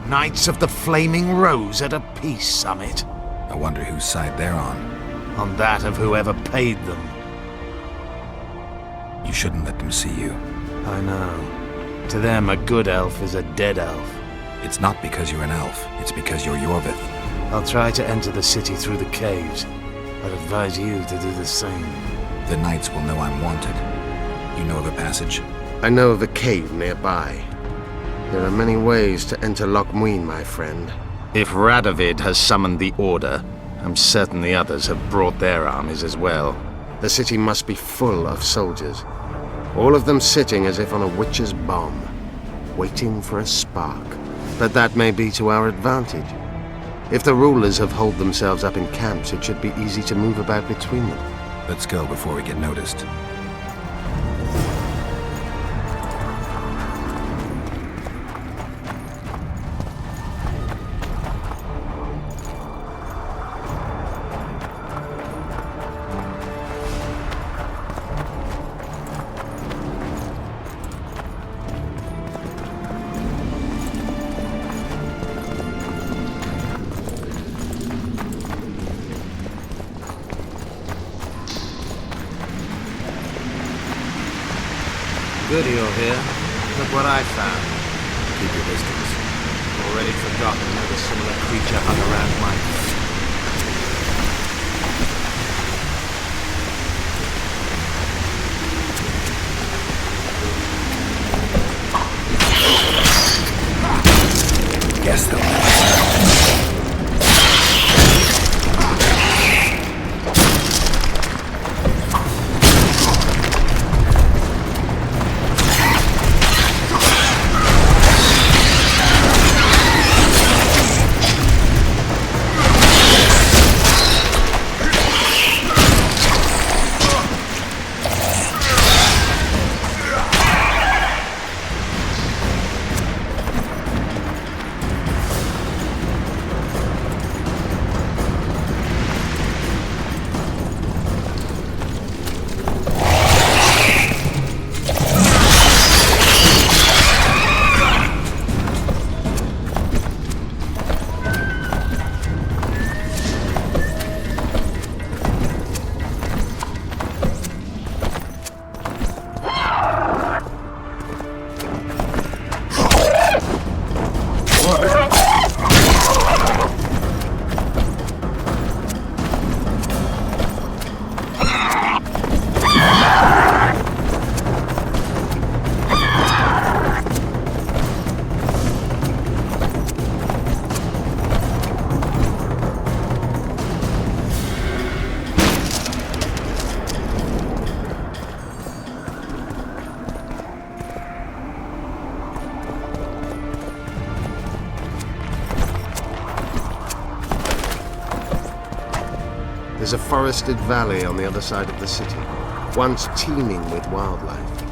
Knights of the Flaming Rose at a peace summit. I wonder whose side they're on. On that of whoever paid them. You shouldn't let them see you. I know. To them, a good elf is a dead elf. It's not because you're an elf, it's because you're Yorvith. I'll try to enter the city through the caves. I'd advise you to do the same. The knights will know I'm wanted. You know of a passage? I know of a cave nearby. There are many ways to enter Loch Muin, my friend. If Radovid has summoned the Order, I'm certain the others have brought their armies as well. The city must be full of soldiers. All of them sitting as if on a witch's bomb, waiting for a spark. But that may be to our advantage. If the rulers have holed themselves up in camps, it should be easy to move about between them. Let's go before we get noticed. Good you're here. Look what I found. Keep your distance. Already forgotten that a similar creature hung around my... Guess they'll never. There's a forested valley on the other side of the city, once teeming with wildlife.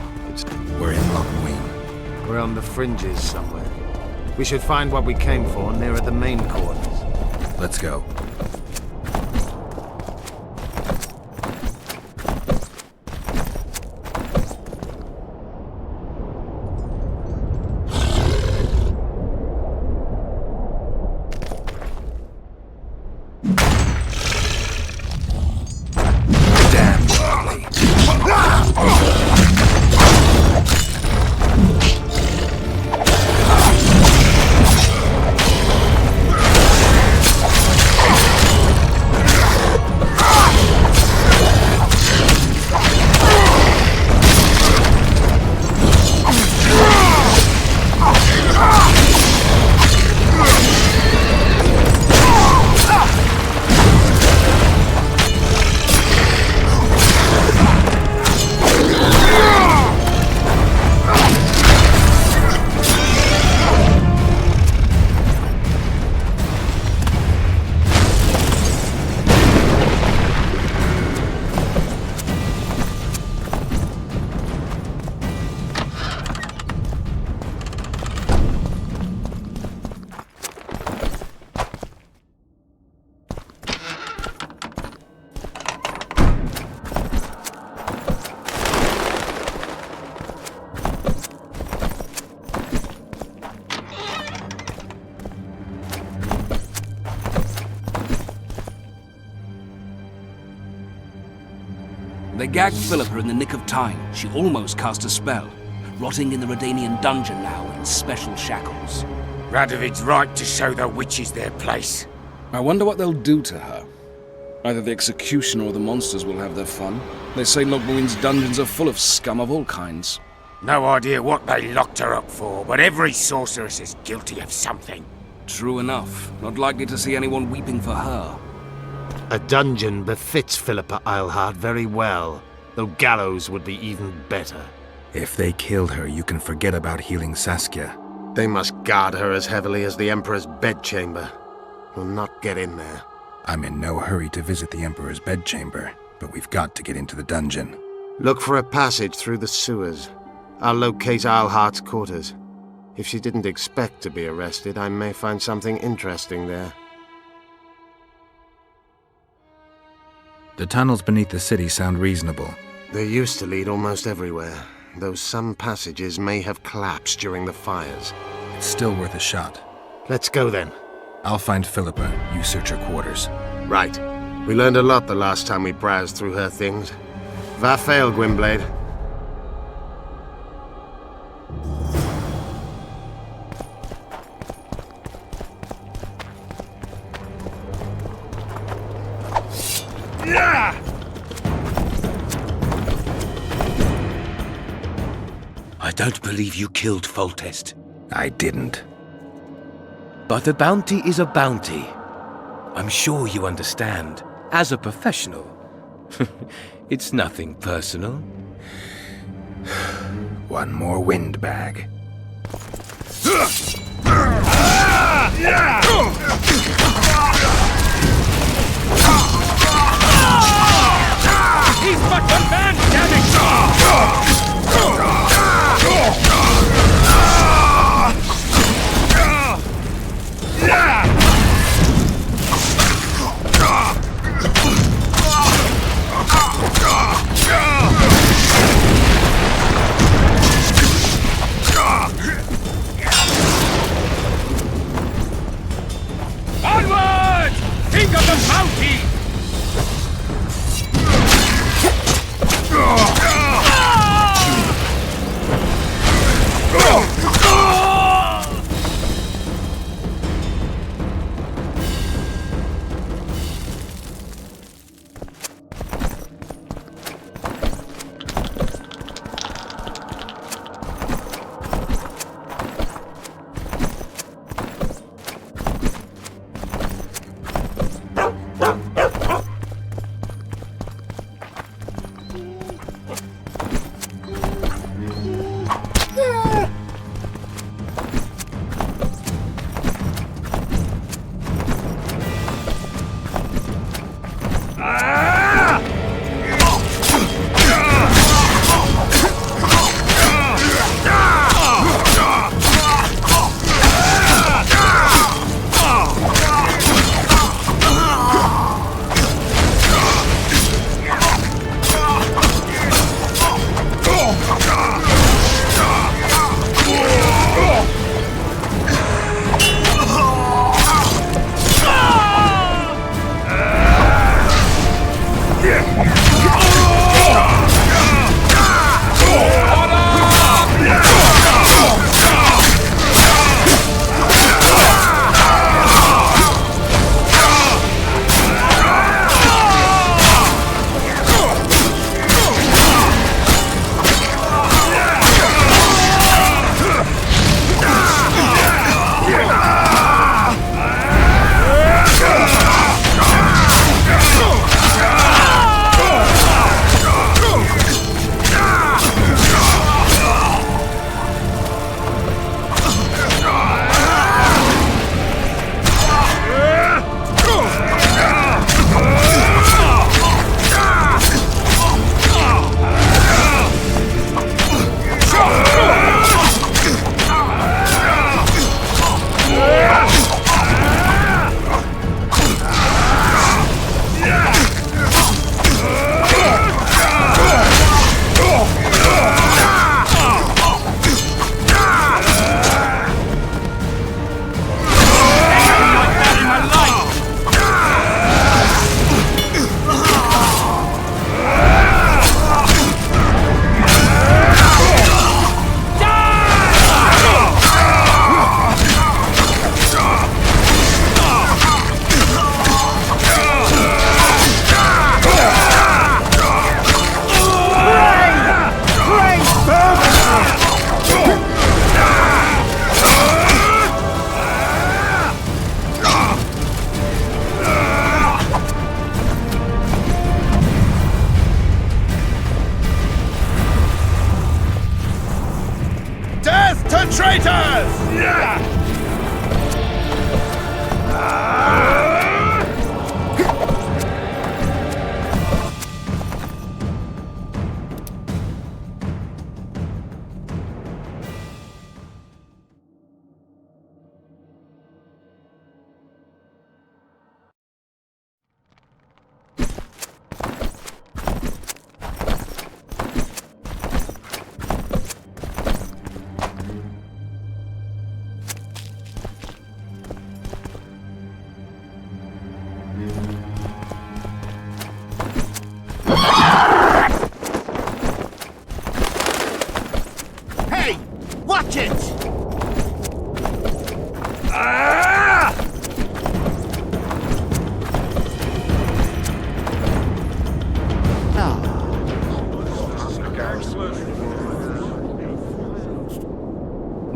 We're in Loch Muin. We're on the fringes somewhere. We should find what we came for nearer the main quarters. Let's go. Damn. They gagged Philippa in the nick of time. She almost cast a spell. Rotting in the Redanian dungeon now in special shackles. Radovid's right to show the witches their place. I wonder what they'll do to her. Either the executioner or the monsters will have their fun. They say Logmarines' dungeons are full of scum of all kinds. No idea what they locked her up for, but every sorceress is guilty of something. True enough. Not likely to see anyone weeping for her. A dungeon befits Philippa Eilhart very well, though gallows would be even better. If they killed her, you can forget about healing Saskia. They must guard her as heavily as the Emperor's bedchamber. We'll not get in there. I'm in no hurry to visit the Emperor's bedchamber, but we've got to get into the dungeon. Look for a passage through the sewers. I'll locate Eilhart's quarters. If she didn't expect to be arrested, I may find something interesting there. The tunnels beneath the city sound reasonable. They used to lead almost everywhere, though some passages may have collapsed during the fires. It's still worth a shot. Let's go then. I'll find Philippa. You search her quarters. Right. We learned a lot the last time we browsed through her things. Va fail, Gwynblade. I don't believe you killed Foltest. I didn't. But a bounty is a bounty. I'm sure you understand. As a professional. It's nothing personal. One more windbag. He's but one man, damn it!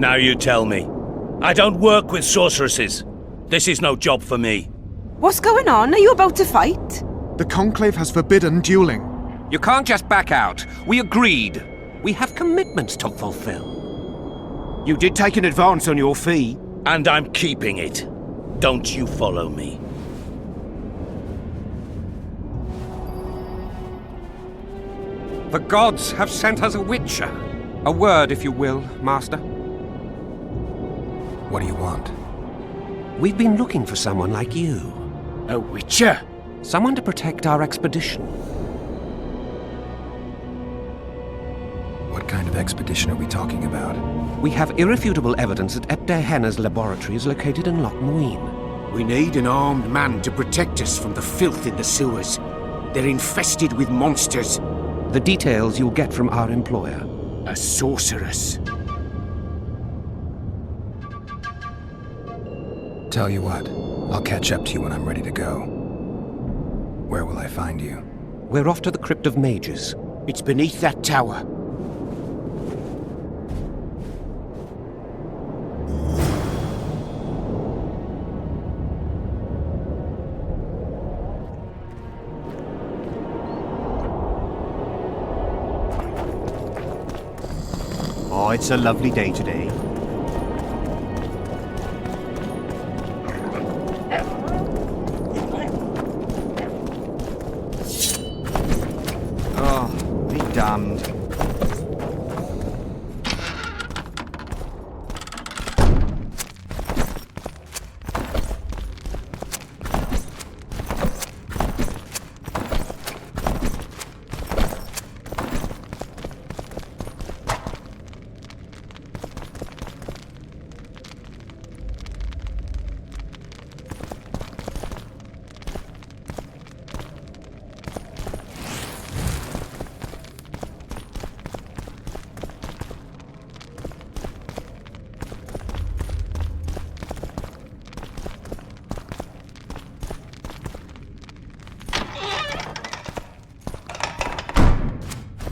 Now you tell me. I don't work with sorceresses. This is no job for me. What's going on? Are you about to fight? The Conclave has forbidden dueling. You can't just back out. We agreed. We have commitments to fulfill. You did take an advance on your fee. And I'm keeping it. Don't you follow me. The gods have sent us a witcher. A word, if you will, Master. What do you want? We've been looking for someone like you. A witcher? Someone to protect our expedition. What kind of expedition are we talking about? We have irrefutable evidence that Epte Henna's laboratory is located in Loch Muin. We need an armed man to protect us from the filth in the sewers. They're infested with monsters. The details you'll get from our employer. A sorceress. Tell you what, I'll catch up to you when I'm ready to go. Where will I find you? We're off to the Crypt of Mages. It's beneath that tower. Oh, it's a lovely day today. Oh, be damned.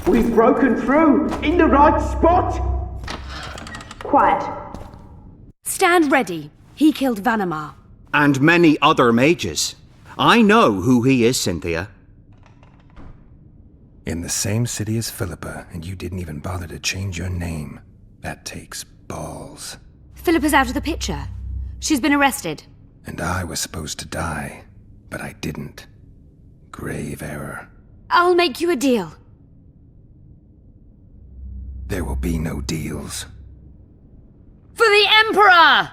We've broken through! In the right spot! Quiet. Stand ready. He killed Vanamar. And many other mages. I know who he is, Cynthia. In the same city as Philippa, and you didn't even bother to change your name. That takes balls. Philippa's out of the picture. She's been arrested. And I was supposed to die, but I didn't. Grave error. I'll make you a deal. There will be no deals. For the Emperor!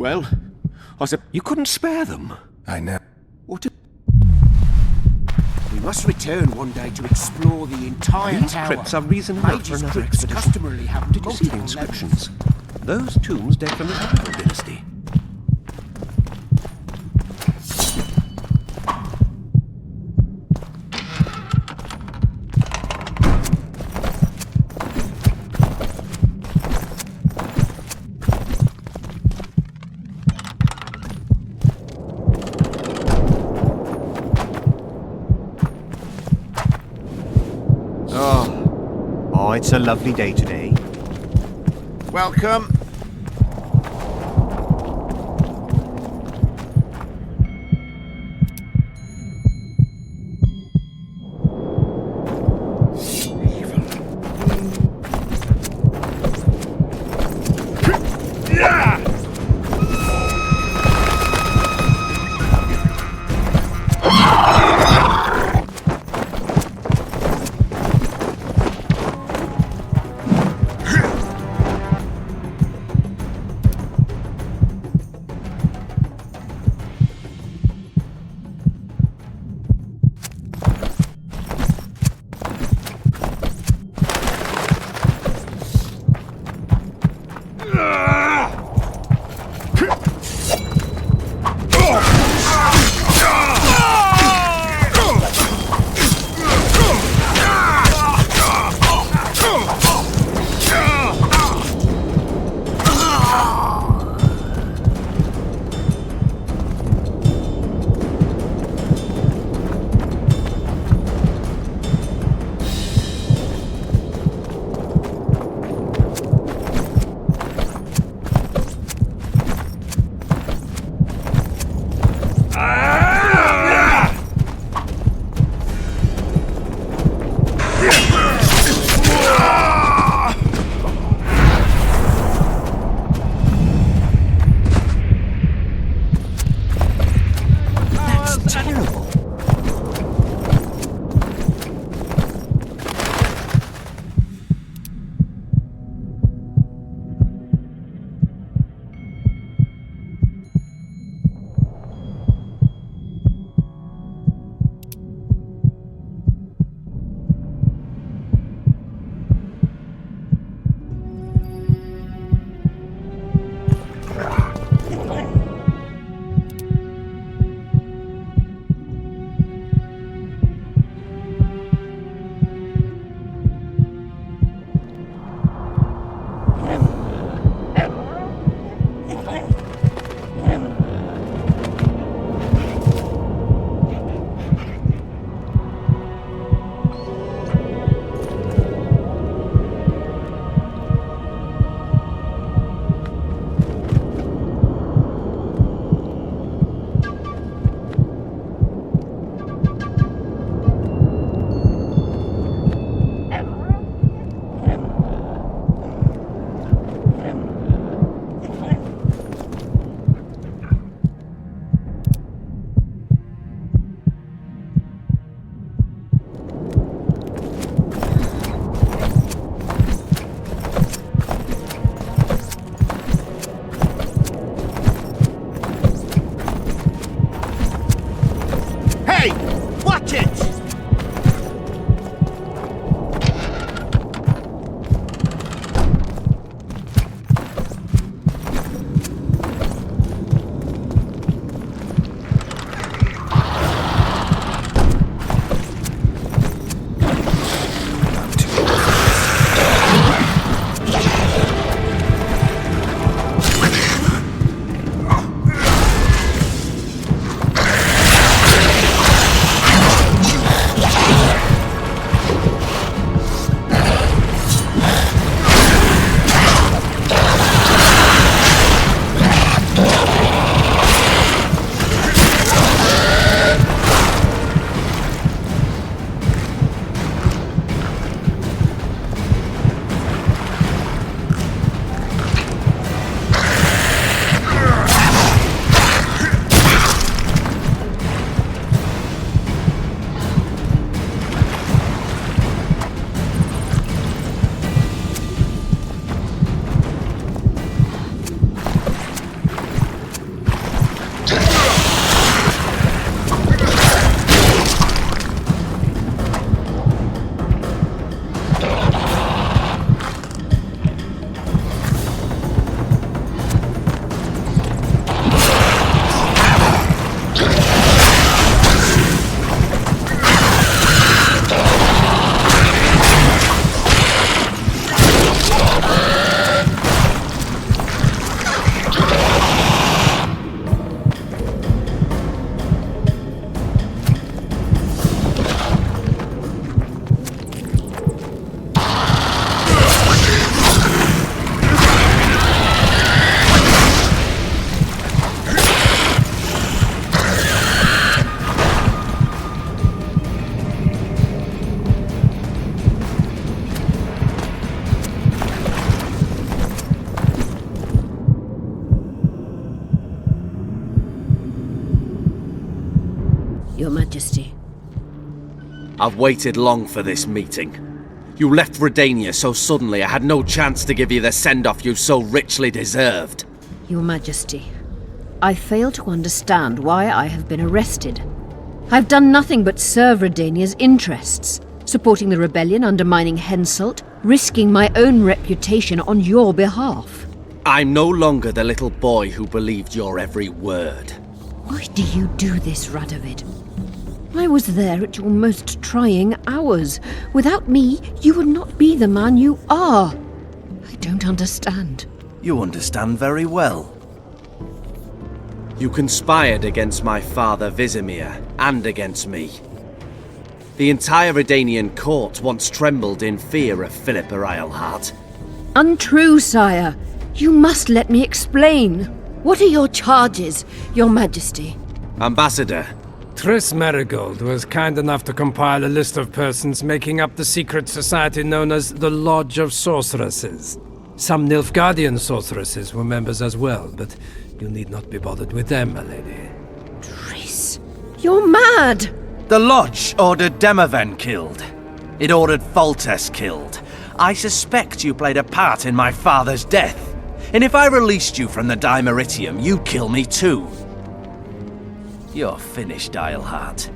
Well, I said you couldn't spare them. I know. What? We must return one day to explore the entire These tower. crypts are reason enough for another Crypts expedition. customarily have Did you see the multiple inscriptions? Those tombs date from the Ripjaws dynasty. Oh, it's a lovely day today. Welcome. Majesty. I've waited long for this meeting. You left Redania so suddenly I had no chance to give you the send-off you so richly deserved. Your Majesty, I fail to understand why I have been arrested. I've done nothing but serve Redania's interests, supporting the rebellion, undermining Henselt, risking my own reputation on your behalf. I'm no longer the little boy who believed your every word. Why do you do this, Radovid? I was there at your most trying hours. Without me, you would not be the man you are. I don't understand. You understand very well. You conspired against my father Vizimir, and against me. The entire Redanian court once trembled in fear of Philippa Eilhart. Untrue, sire. You must let me explain. What are your charges, your Majesty? Ambassador. Triss Marigold was kind enough to compile a list of persons making up the secret society known as the Lodge of Sorceresses. Some Nilfgaardian sorceresses were members as well, but you need not be bothered with them, my lady. Triss, you're mad! The Lodge ordered Demaven killed. It ordered Foltest killed. I suspect you played a part in my father's death. And if I released you from the Dimeritium, you'd kill me too. You're finished, Eilhart.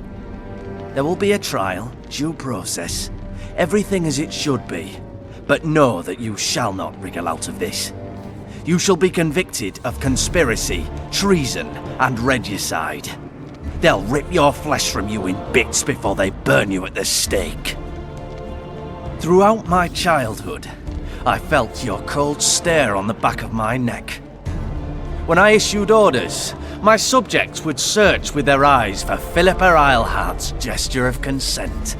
There will be a trial, due process, everything as it should be. But know that you shall not wriggle out of this. You shall be convicted of conspiracy, treason, and regicide. They'll rip your flesh from you in bits before they burn you at the stake. Throughout my childhood, I felt your cold stare on the back of my neck. When I issued orders, my subjects would search with their eyes for Philippa Eilhart's gesture of consent.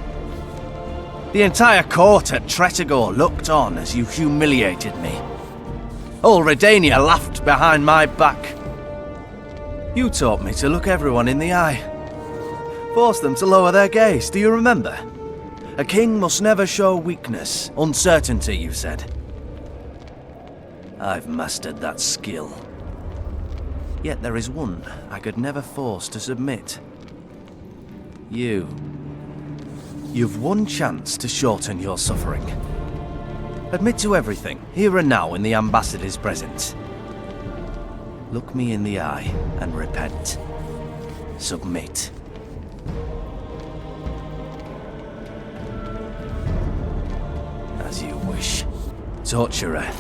The entire court at Tretogor looked on as you humiliated me. All Redania laughed behind my back. You taught me to look everyone in the eye. Forced them to lower their gaze, do you remember? A king must never show weakness, uncertainty, you said. I've mastered that skill. Yet there is one I could never force to submit. You. You've one chance to shorten your suffering. Admit to everything, here and now in the ambassador's presence. Look me in the eye and repent. Submit. As you wish. Torturer,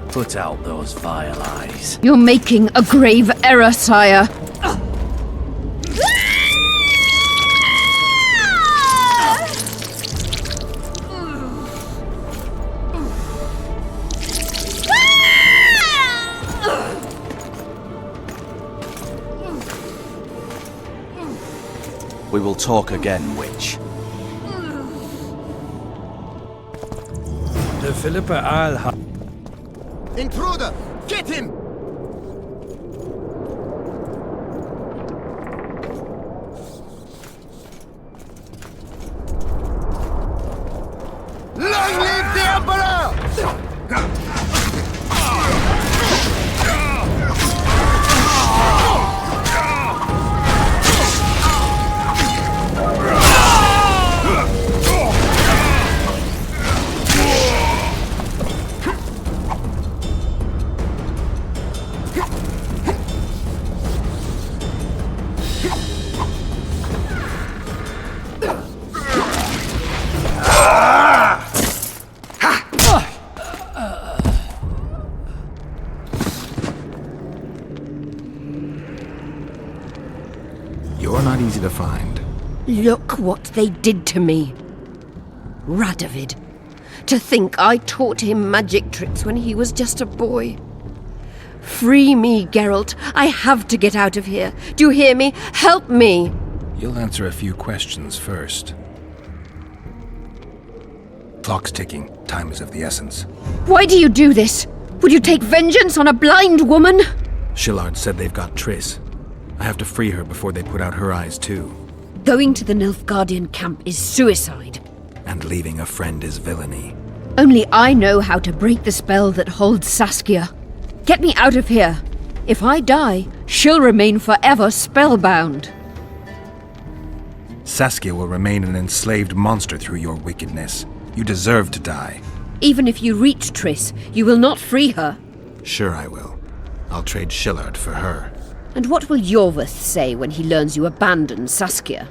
put out those vile eyes. You're making a grave error, sire. We will talk again, witch. The Philippa Eilhart. Intruder! Get him! Long live the Emperor! You're not easy to find. Look what they did to me. Radovid. To think I taught him magic tricks when he was just a boy. Free me, Geralt. I have to get out of here. Do you hear me? Help me! You'll answer a few questions first. Clock's ticking. Time is of the essence. Why do you do this? Would you take vengeance on a blind woman? Shillard said they've got Triss. I have to free her before they put out her eyes too. Going to the Nilfgaardian camp is suicide. And leaving a friend is villainy. Only I know how to break the spell that holds Saskia. Get me out of here. If I die, she'll remain forever spellbound. Saskia will remain an enslaved monster through your wickedness. You deserve to die. Even if you reach Triss, you will not free her. Sure I will. I'll trade Shillard for her. And what will Yorveth say when he learns you abandoned Saskia?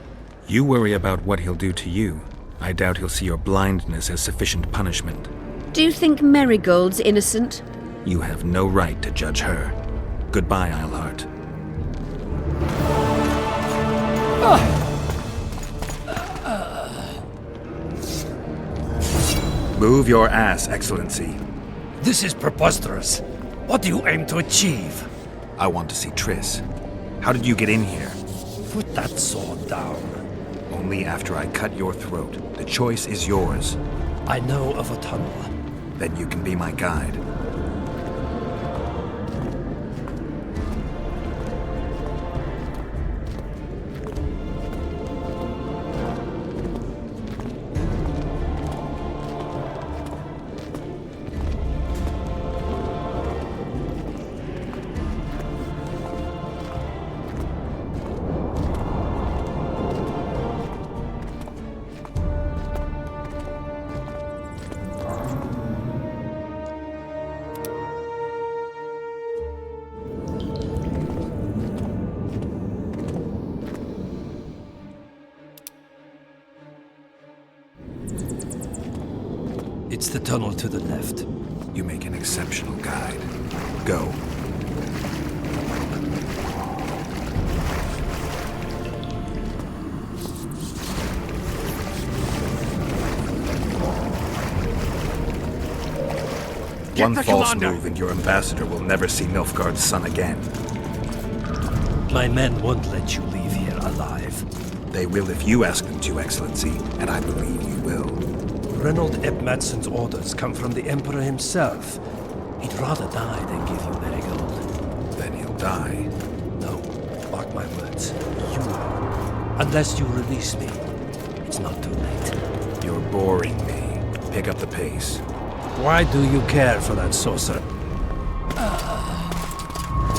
You worry about what he'll do to you. I doubt he'll see your blindness as sufficient punishment. Do you think Marigold's innocent? You have no right to judge her. Goodbye, Eilhart. Move your ass, Excellency. This is preposterous. What do you aim to achieve? I want to see Triss. How did you get in here? Put that sword down. Only after I cut your throat. The choice is yours. I know of a tunnel. Then you can be my guide. It's the tunnel to the left. You make an exceptional guide. Go. One false move and your ambassador will never see Nilfgaard's son again. My men won't let you leave here alive. They will if you ask them to, Excellency, and I believe you will. Reynold Eb Madsen's orders come from the Emperor himself. He'd rather die than give you Marigold. Then he'll die. No, mark my words. You will. Unless you release me, it's not too late. You're boring me. Pick up the pace. Why do you care for that sorcerer?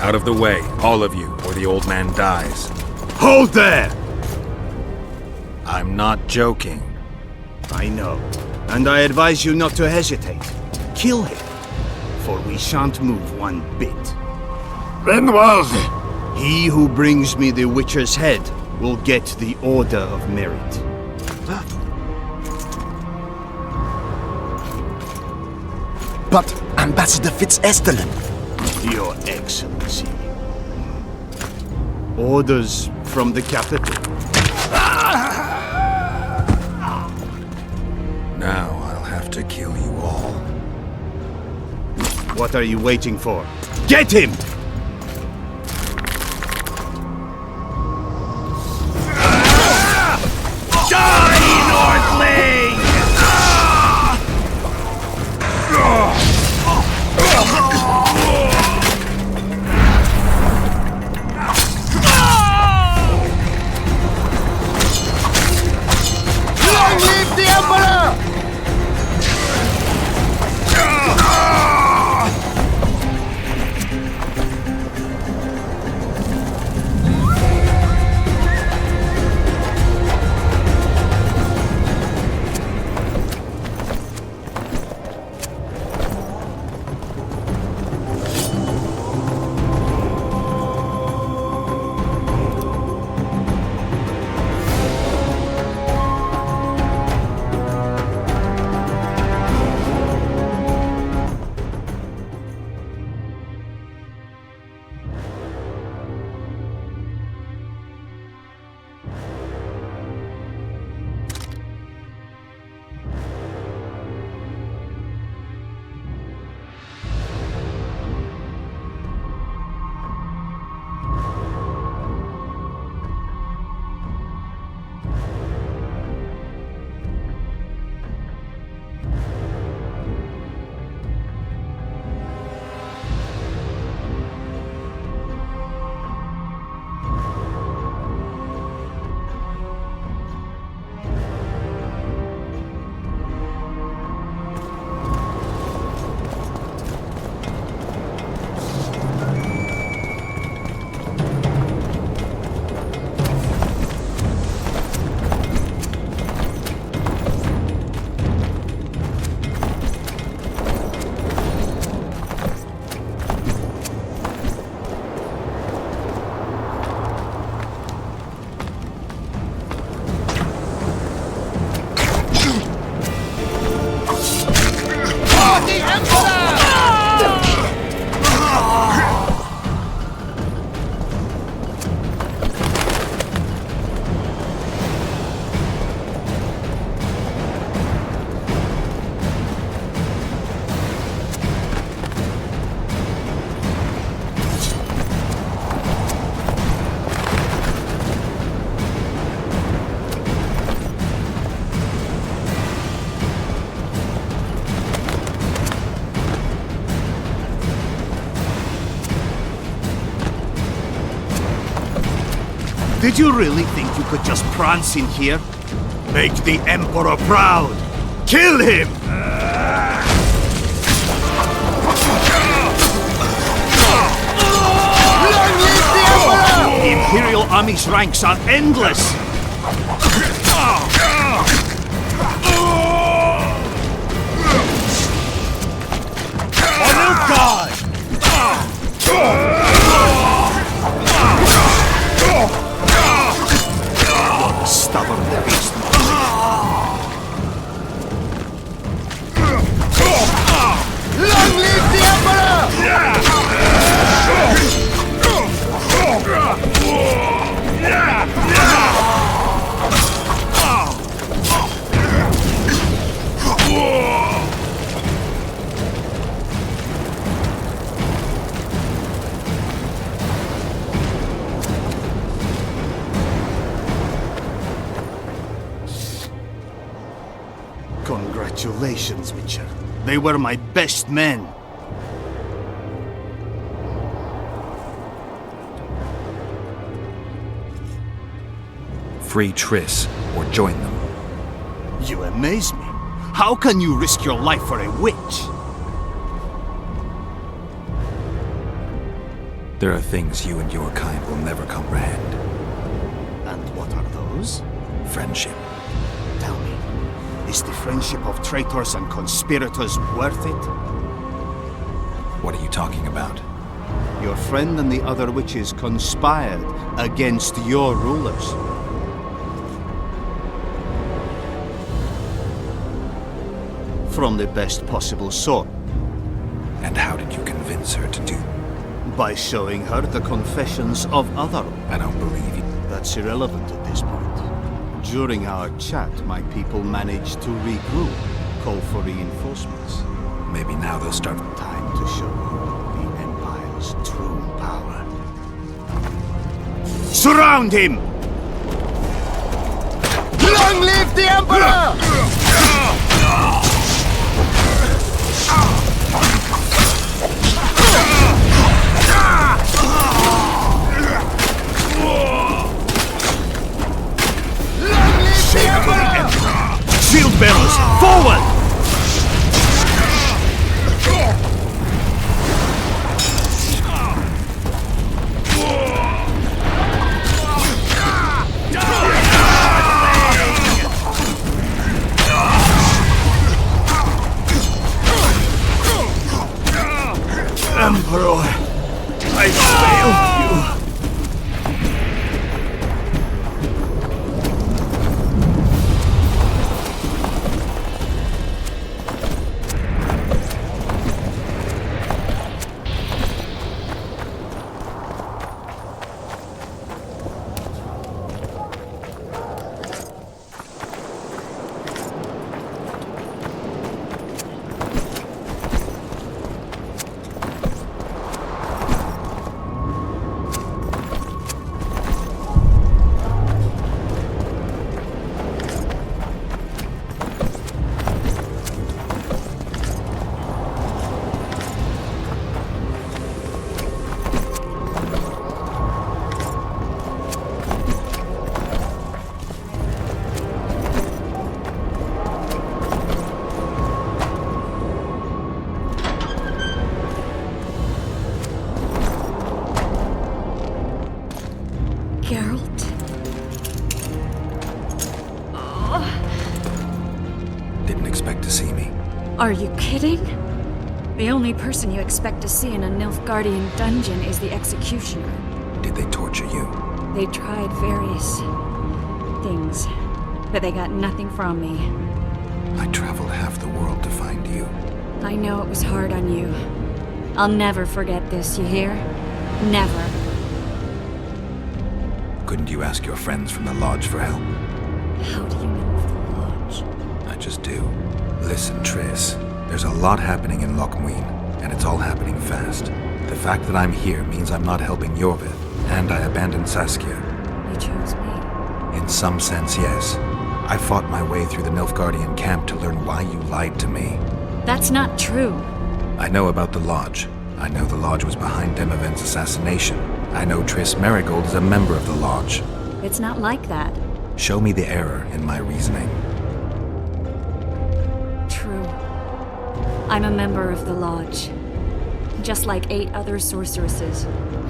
Out of the way, all of you, or the old man dies. Hold there! I'm not joking. I know. And I advise you not to hesitate. Kill him, for we shan't move one bit. Renoir! He who brings me the Witcher's head will get the Order of Merit. But Ambassador Fitz-Estelen... Your Excellency. Orders from the capital. Now I'll have to kill you all. What are you waiting for? Get him! Die, Northling! Long live the Emperor! Did you really think you could just prance in here? Make the Emperor proud! Kill him! The Imperial Army's ranks are endless! On Nilfgaard! What a stubborn beast. Long live the Emperor! Congratulations, Witcher. They were my best men. Free Triss, or join them. You amaze me. How can you risk your life for a witch? There are things you and your kind will never comprehend. And what are those? Friendship. Tell me, is the friendship of traitors and conspirators worth it? What are you talking about? Your friend and the other witches conspired against your rulers. From the best possible source. And how did you convince her to do? By showing her the confessions of other. I don't believe you. That's irrelevant at this point. During our chat, my people managed to regroup, call for reinforcements. Maybe now they'll start. Time to show you the Empire's true power. Surround him! Long live the Emperor! Shield bearers, forward! Emperor, I failed you. Are you kidding? The only person you expect to see in a Nilfgaardian dungeon is the executioner. Did they torture you? They tried various things, but they got nothing from me. I traveled half the world to find you. I know it was hard on you. I'll never forget this, you hear? Never. Couldn't you ask your friends from the Lodge for help? How do you know of the Lodge? I just do. Listen, Triss, there's a lot happening in Lochmuin, and it's all happening fast. The fact that I'm here means I'm not helping Jorvith, and I abandoned Saskia. You chose me. In some sense, yes. I fought my way through the Nilfgaardian camp to learn why you lied to me. That's not true. I know about the Lodge. I know the Lodge was behind Demavend's assassination. I know Triss Merigold is a member of the Lodge. It's not like that. Show me the error in my reasoning. True. I'm a member of the Lodge. Just like 8 other sorceresses.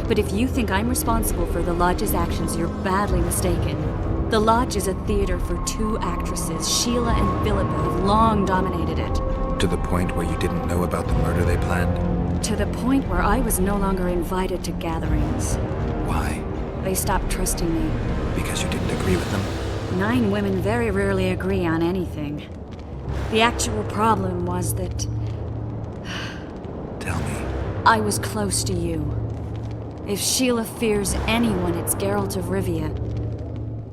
But if you think I'm responsible for the Lodge's actions, you're badly mistaken. The Lodge is a theater for 2 actresses. Sheila and Philippa have long dominated it. To the point where you didn't know about the murder they planned? To the point where I was no longer invited to gatherings. Why? They stopped trusting me. Because you didn't agree with them? 9 women very rarely agree on anything. The actual problem was that... Tell me. I was close to you. If Sheila fears anyone, it's Geralt of Rivia.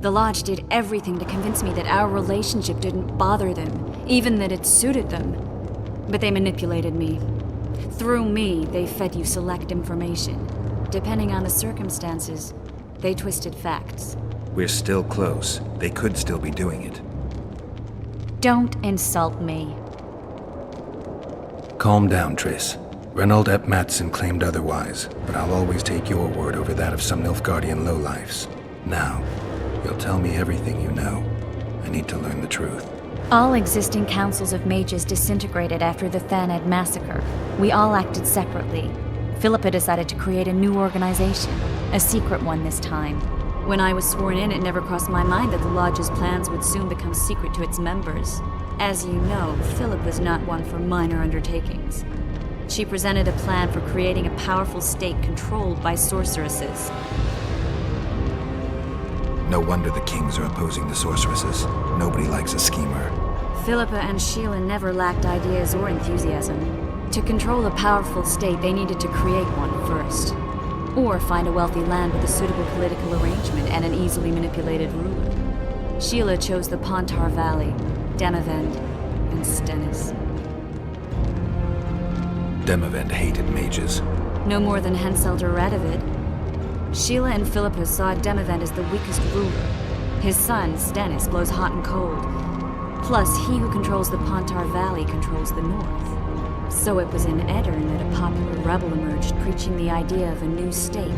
The Lodge did everything to convince me that our relationship didn't bother them, even that it suited them. But they manipulated me. Through me, they fed you select information. Depending on the circumstances, they twisted facts. We're still close. They could still be doing it. Don't insult me. Calm down, Triss. Reynold Ep Matson claimed otherwise, but I'll always take your word over that of some Nilfgaardian lowlifes. Now, you'll tell me everything you know. I need to learn the truth. All existing councils of mages disintegrated after the Thanad massacre. We all acted separately. Philippa decided to create a new organization, a secret one this time. When I was sworn in, it never crossed my mind that the Lodge's plans would soon become secret to its members. As you know, Philippa's not one for minor undertakings. She presented a plan for creating a powerful state controlled by sorceresses. No wonder the kings are opposing the sorceresses. Nobody likes a schemer. Philippa and Sheila never lacked ideas or enthusiasm. To control a powerful state, they needed to create one first. Or find a wealthy land with a suitable political arrangement and an easily manipulated ruler. Sheila chose the Pontar Valley, Demavend, and Stennis. Demavend hated mages. No more than Henselt or Radovid. Sheila and Philippa saw Demavend as the weakest ruler. His son, Stennis, blows hot and cold. Plus, he who controls the Pontar Valley controls the north. So it was in Edirn that a popular rebel emerged, preaching the idea of a new state.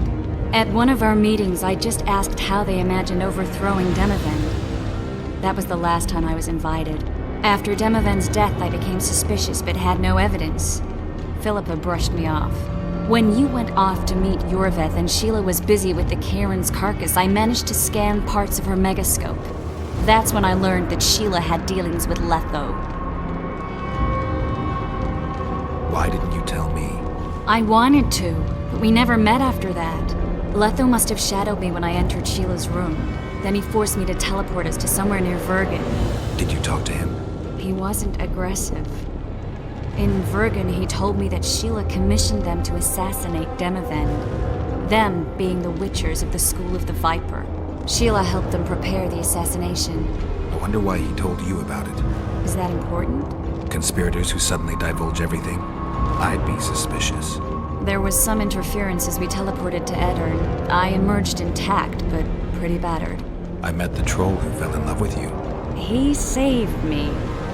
At one of our meetings, I just asked how they imagined overthrowing Demavend. That was the last time I was invited. After Demavend's death, I became suspicious, but had no evidence. Philippa brushed me off. When you went off to meet Yorveth and Sheila was busy with the Karen's carcass, I managed to scan parts of her megascope. That's when I learned that Sheila had dealings with Letho. Why didn't you tell me? I wanted to, but we never met after that. Letho must have shadowed me when I entered Sheila's room. Then he forced me to teleport us to somewhere near Vergen. Did you talk to him? He wasn't aggressive. In Vergen, he told me that Sheila commissioned them to assassinate Demavend. Them being the Witchers of the School of the Viper. Sheila helped them prepare the assassination. I wonder why he told you about it. Is that important? Conspirators who suddenly divulge everything? I'd be suspicious. There was some interference as we teleported to Edirn. I emerged intact, but pretty battered. I met the troll who fell in love with you. He saved me,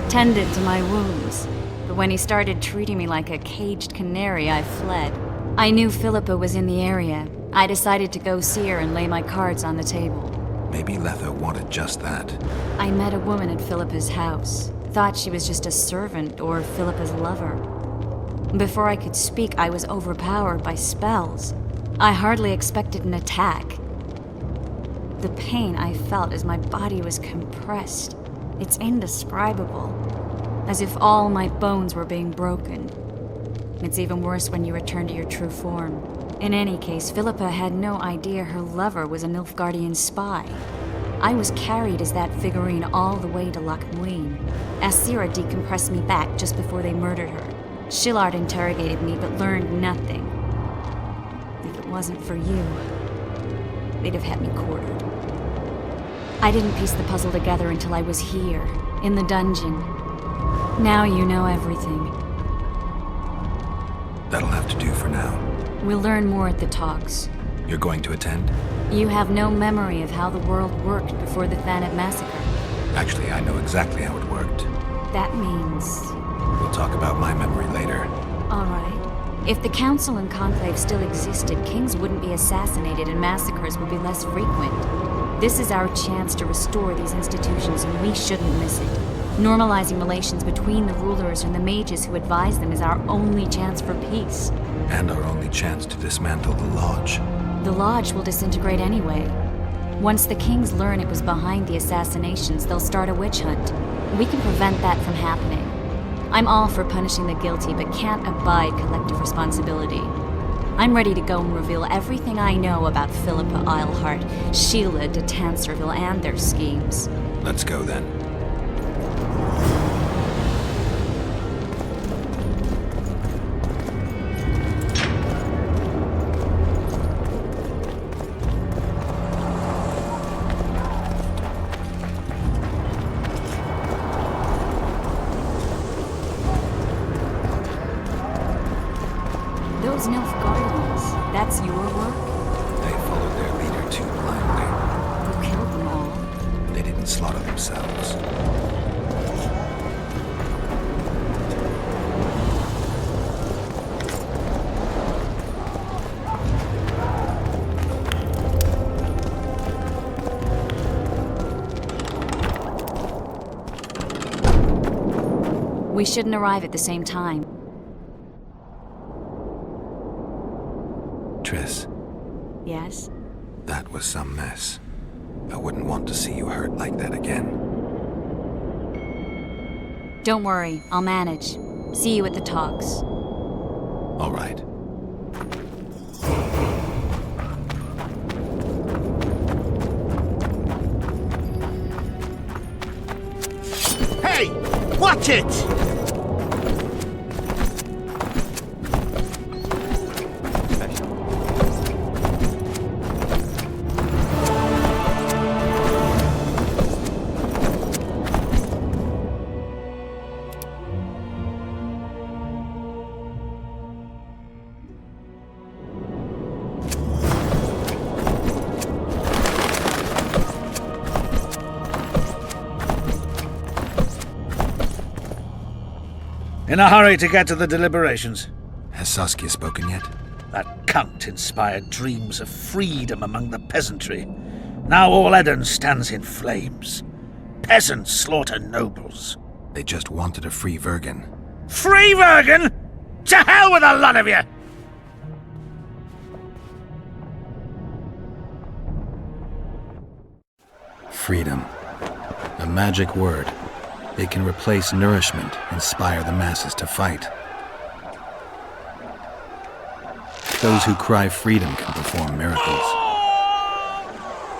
tended to my wounds. But when he started treating me like a caged canary, I fled. I knew Philippa was in the area. I decided to go see her and lay my cards on the table. Maybe Letho wanted just that. I met a woman at Philippa's house. Thought she was just a servant or Philippa's lover. Before I could speak, I was overpowered by spells. I hardly expected an attack. The pain I felt as my body was compressed. It's indescribable. As if all my bones were being broken. It's even worse when you return to your true form. In any case, Philippa had no idea her lover was a Nilfgaardian spy. I was carried as that figurine all the way to Loch Muin. Asira decompressed me back just before they murdered her. Shillard interrogated me but learned nothing. If it wasn't for you, they'd have had me quartered. I didn't piece the puzzle together until I was here, in the dungeon. Now you know everything. That'll have to do for now. We'll learn more at the talks. You're going to attend? You have no memory of how the world worked before the Thanad massacre. Actually, I know exactly how it worked. That means... We'll talk about my memory later. All right. If the Council and Conclave still existed, kings wouldn't be assassinated and massacres would be less frequent. This is our chance to restore these institutions, and we shouldn't miss it. Normalizing relations between the rulers and the mages who advise them is our only chance for peace. And our only chance to dismantle the Lodge. The Lodge will disintegrate anyway. Once the kings learn it was behind the assassinations, they'll start a witch hunt. We can prevent that from happening. I'm all for punishing the guilty, but can't abide collective responsibility. I'm ready to go and reveal everything I know about Philippa Eilhart, Sheila de Tanserville, and their schemes. Let's go then. Those Nilfgaardians, that's your work? They followed their leader too blindly. Who killed them all? They didn't slaughter themselves. We shouldn't arrive at the same time. Triss, Yes? that was some mess. I wouldn't want to see you hurt like that again. Don't worry, I'll manage. See you at the talks. All right. Hey! Watch it! In a hurry to get to the deliberations. Has Saskia spoken yet? That count inspired dreams of freedom among the peasantry. Now all Edirne stands in flames. Peasants slaughter nobles. They just wanted a free Vergen. Free Vergen? To hell with a lot of you! Freedom. A magic word. It can replace nourishment, inspire the masses to fight. Those who cry freedom can perform miracles.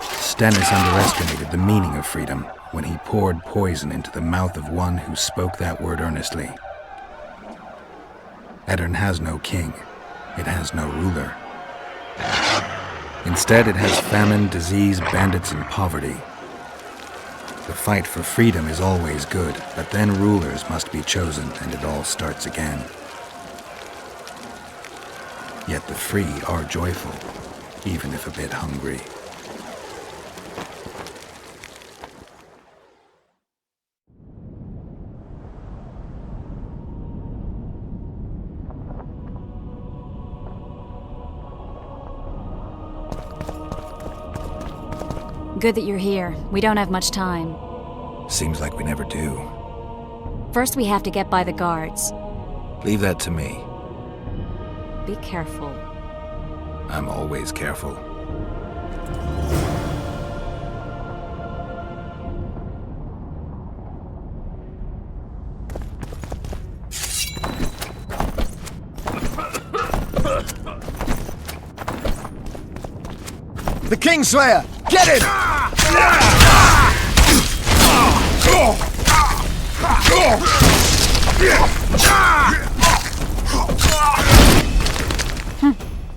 Stennis underestimated the meaning of freedom when he poured poison into the mouth of one who spoke that word earnestly. Edirne has no king. It has no ruler. Instead, it has famine, disease, bandits, and poverty. The fight for freedom is always good, but then rulers must be chosen and it all starts again. Yet the free are joyful, even if a bit hungry. Good that you're here. We don't have much time. Seems like we never do. First, we have to get by the guards. Leave that to me. Be careful. I'm always careful. The Kingslayer! Get him!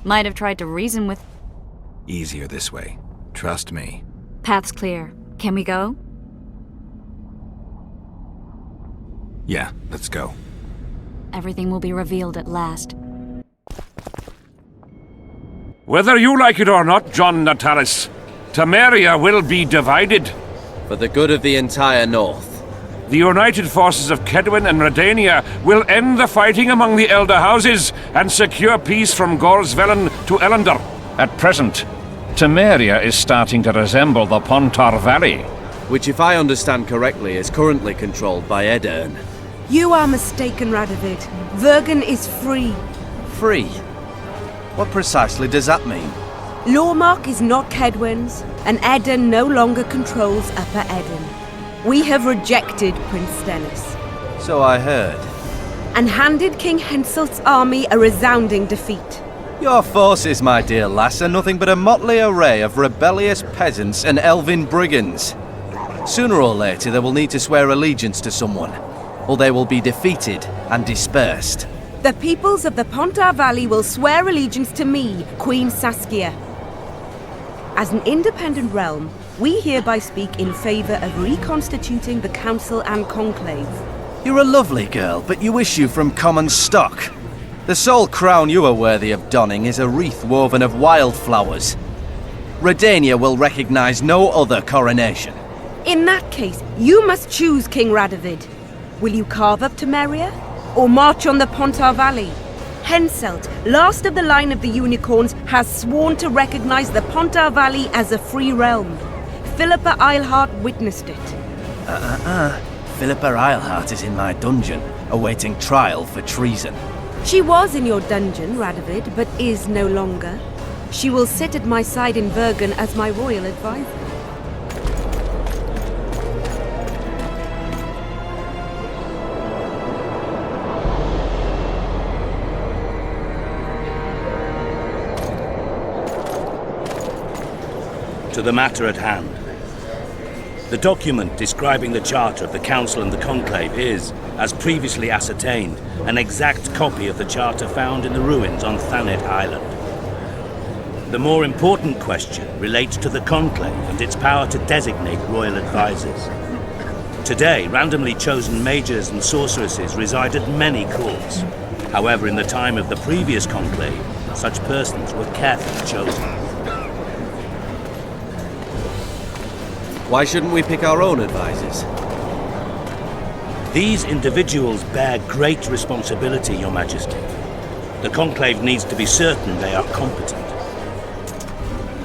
Might have tried to reason with... Easier this way. Trust me. Path's clear. Can we go? Yeah, let's go. Everything will be revealed at last. Whether you like it or not, John Natalis, Temeria will be divided. For the good of the entire North. The united forces of Kedwin and Redania will end the fighting among the Elder Houses and secure peace from Gorsvelen to Ellendar. At present, Temeria is starting to resemble the Pontar Valley. Which, if I understand correctly, is currently controlled by Edern. You are mistaken, Radovid. Vergen is free. Free? What precisely does that mean? Lormark is not Kedwen's, and Edern no longer controls Upper Edern. We have rejected Prince Stennis. So I heard. And handed King Henselt's army a resounding defeat. Your forces, my dear lass, are nothing but a motley array of rebellious peasants and elven brigands. Sooner or later they will need to swear allegiance to someone, or they will be defeated and dispersed. The peoples of the Pontar Valley will swear allegiance to me, Queen Saskia. As an independent realm, we hereby speak in favor of reconstituting the Council and Conclave. You're a lovely girl, but you issue from common stock. The sole crown you are worthy of donning is a wreath woven of wildflowers. Redania will recognize no other coronation. In that case, you must choose, King Radovid. Will you carve up Temeria, or march on the Pontar Valley? Henselt, last of the line of the Unicorns, has sworn to recognize the Pontar Valley as a free realm. Philippa Eilhart witnessed it. Philippa Eilhart is in my dungeon, awaiting trial for treason. She was in your dungeon, Radovid, but is no longer. She will sit at my side in Vergen as my royal advisor. To the matter at hand. The document describing the charter of the Council and the Conclave is, as previously ascertained, an exact copy of the charter found in the ruins on Thanet Island. The more important question relates to the Conclave and its power to designate royal advisors. Today, randomly chosen mages and sorceresses reside at many courts. However, in the time of the previous Conclave, such persons were carefully chosen. Why shouldn't we pick our own advisors? These individuals bear great responsibility, Your Majesty. The Conclave needs to be certain they are competent.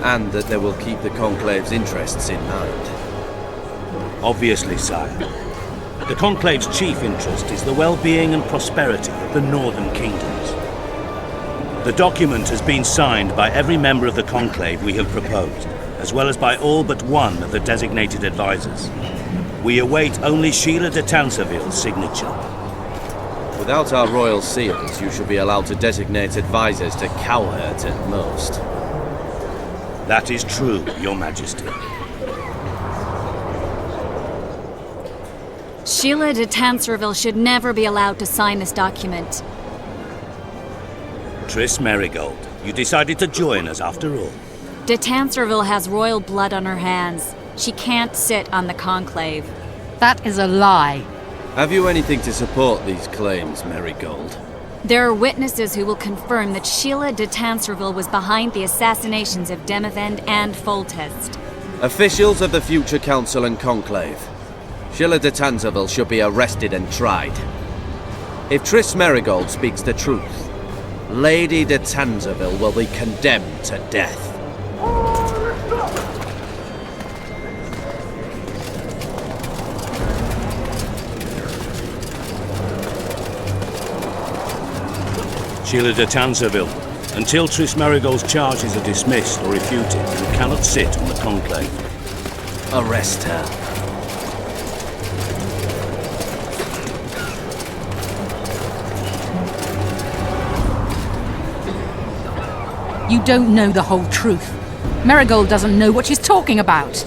And that they will keep the Conclave's interests in mind. Obviously, sire. The Conclave's chief interest is the well-being and prosperity of the Northern Kingdoms. The document has been signed by every member of the Conclave we have proposed, as well as by all but one of the designated advisors. We await only Sheila de Tanserville's signature. Without our royal seals, you should be allowed to designate advisors to Cowherd at most. That is true, Your Majesty. Sheila de Tanserville should never be allowed to sign this document. Triss Merigold, you decided to join us after all. De Tanserville has royal blood on her hands. She can't sit on the Conclave. That is a lie. Have you anything to support these claims, Merigold? There are witnesses who will confirm that Sheila de Tanserville was behind the assassinations of Demavend and Foltest. Officials of the future Council and Conclave. Sheila de Tanserville should be arrested and tried. If Triss Merigold speaks the truth, Lady de Tanserville will be condemned to death. Sheila de Tanserville, until Triss Merigold's charges are dismissed or refuted, you cannot sit on the Conclave. Arrest her. You don't know the whole truth. Merigold doesn't know what she's talking about.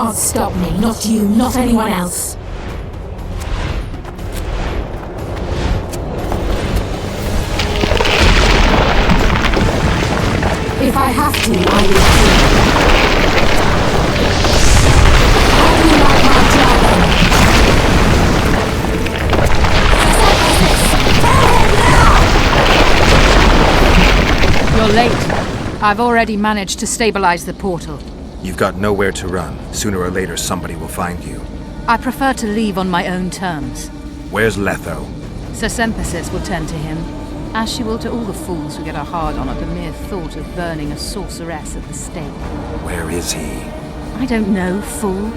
can't stop me. Not you, not anyone else. If I have to, I will. How do you like my dragon? You're late. I've already managed to stabilize the portal. You've got nowhere to run. Sooner or later, somebody will find you. I prefer to leave on my own terms. Where's Letho? Sesemphasis will tend to him, as she will to all the fools who get a hard-on at the mere thought of burning a sorceress at the stake. Where is he? I don't know, fool.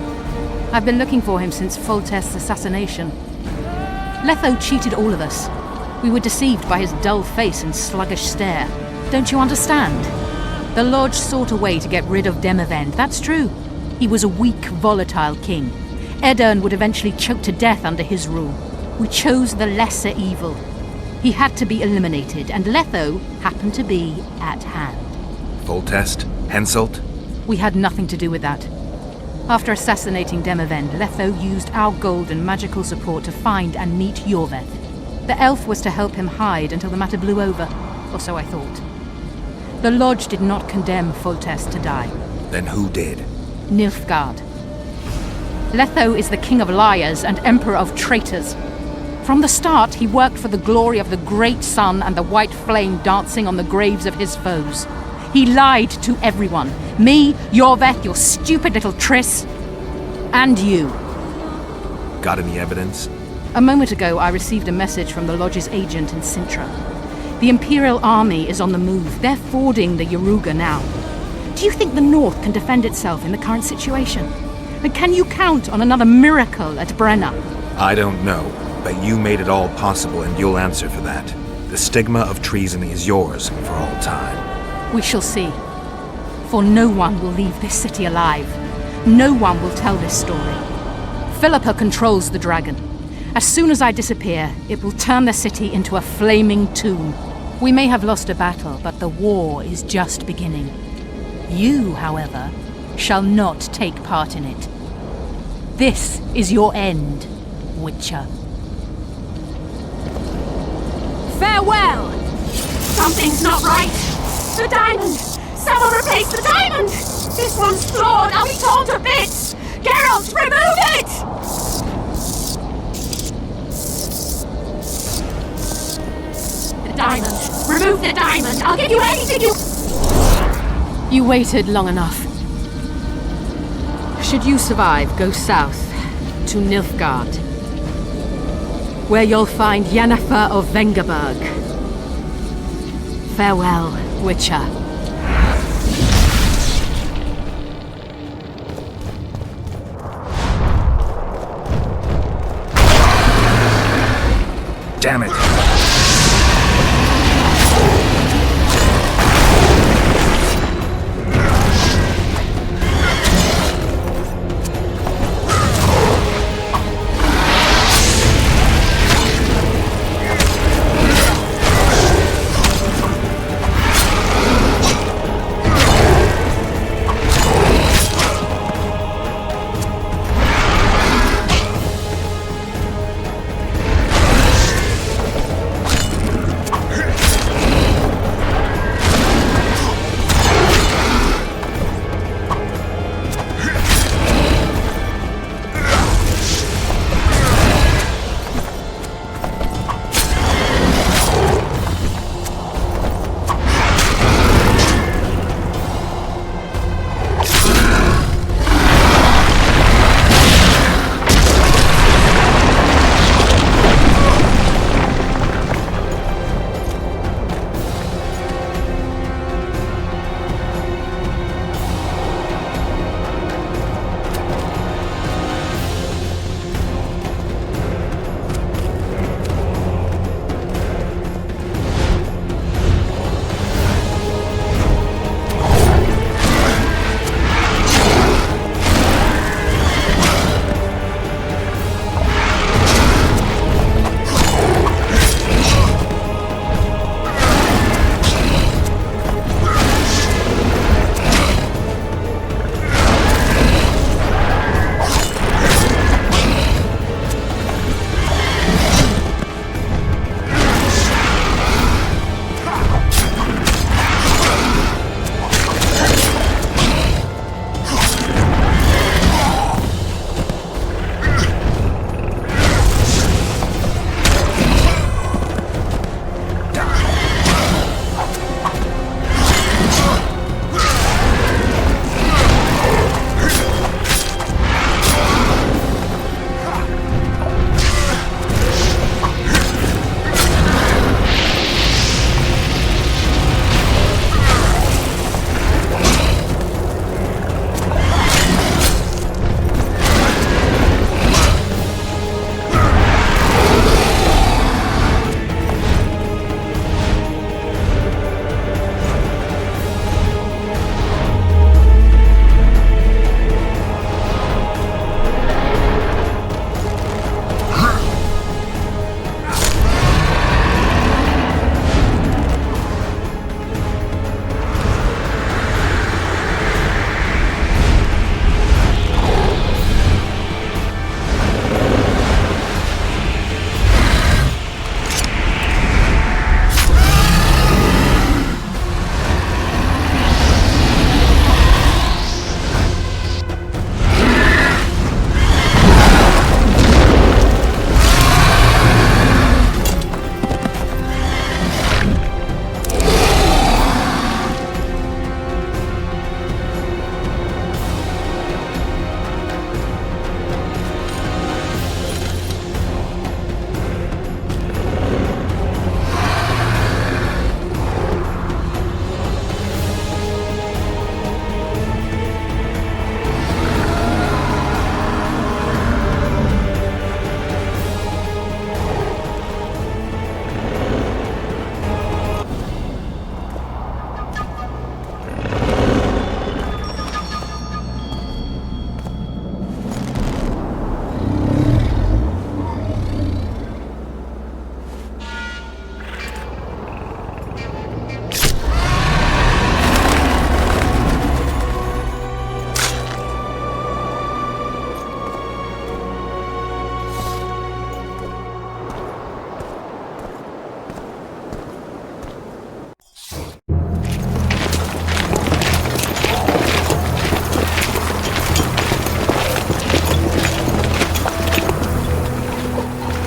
I've been looking for him since Foltest's assassination. Letho cheated all of us. We were deceived by his dull face and sluggish stare. Don't you understand? The Lodge sought a way to get rid of Demavend, that's true. He was a weak, volatile king. Edirn would eventually choke to death under his rule. We chose the lesser evil. He had to be eliminated, and Letho happened to be at hand. Foltest? Henselt? We had nothing to do with that. After assassinating Demavend, Letho used our gold and magical support to find and meet Yorveth. The elf was to help him hide until the matter blew over, or so I thought. The Lodge did not condemn Foltest to die. Then who did? Nilfgaard. Letho is the king of liars and emperor of traitors. From the start, he worked for the glory of the great sun and the white flame dancing on the graves of his foes. He lied to everyone. Me, Yorveth, your stupid little Triss, and you. Got any evidence? A moment ago, I received a message from the Lodge's agent in Sintra. The Imperial Army is on the move. They're fording the Yaruga now. Do you think the North can defend itself in the current situation? And can you count on another miracle at Brenna? I don't know, but you made it all possible and you'll answer for that. The stigma of treason is yours for all time. We shall see. For no one will leave this city alive. No one will tell this story. Philippa controls the dragon. As soon as I disappear, it will turn the city into a flaming tomb. We may have lost a battle, but the war is just beginning. You, however, shall not take part in it. This is your end, Witcher. Farewell! Something's not right! The diamond! Someone replace the diamond! This one's flawed! I'll be torn to bits! Geralt, remove it! The diamond! Remove the diamond! I'll give you anything you... You waited long enough. Should you survive, go south to Nilfgaard, where you'll find Yennefer of Vengerberg. Farewell, Witcher. Damn it!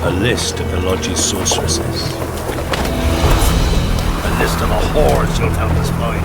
A list of the Lodge's sorceresses. A list of the whores you'll help us find.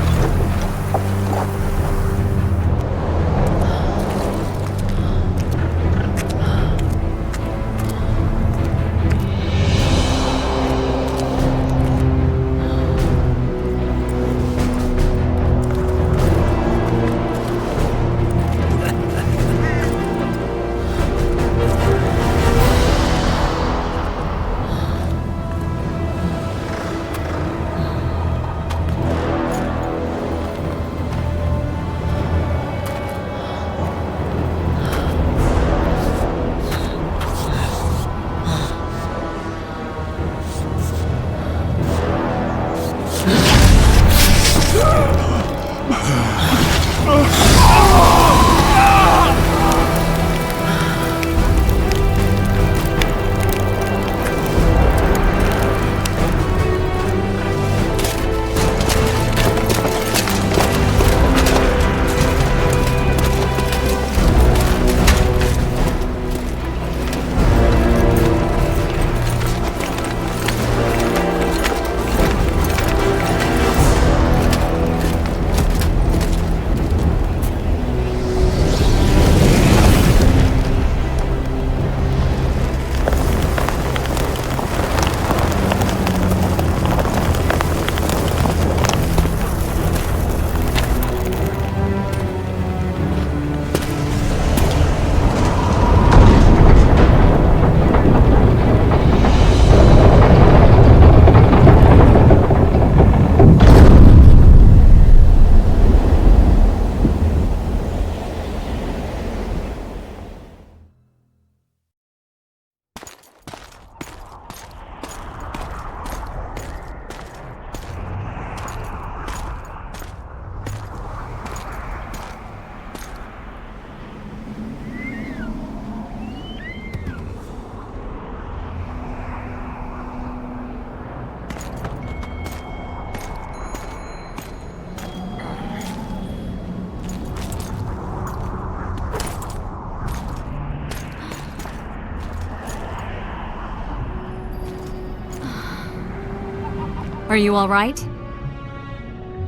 Are you all right?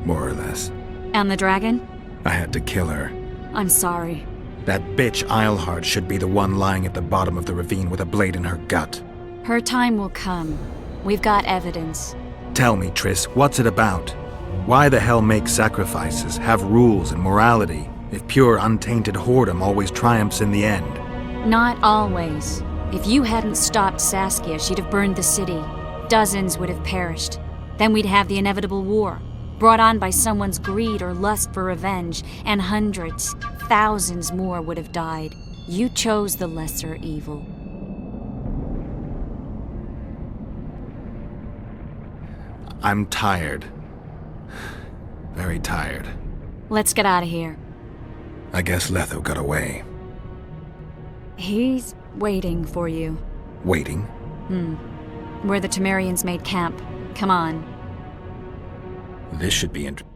More or less. And the dragon? I had to kill her. I'm sorry. That bitch Eilhard should be the one lying at the bottom of the ravine with a blade in her gut. Her time will come. We've got evidence. Tell me, Triss, what's it about? Why the hell make sacrifices, have rules and morality, if pure, untainted whoredom always triumphs in the end? Not always. If you hadn't stopped Saskia, she'd have burned the city. Dozens would have perished. Then we'd have the inevitable war, brought on by someone's greed or lust for revenge, and hundreds, thousands more would have died. You chose the lesser evil. I'm tired. Very tired. Let's get out of here. I guess Letho got away. He's waiting for you. Waiting? Where the Temerians made camp. Come on. This should be interesting.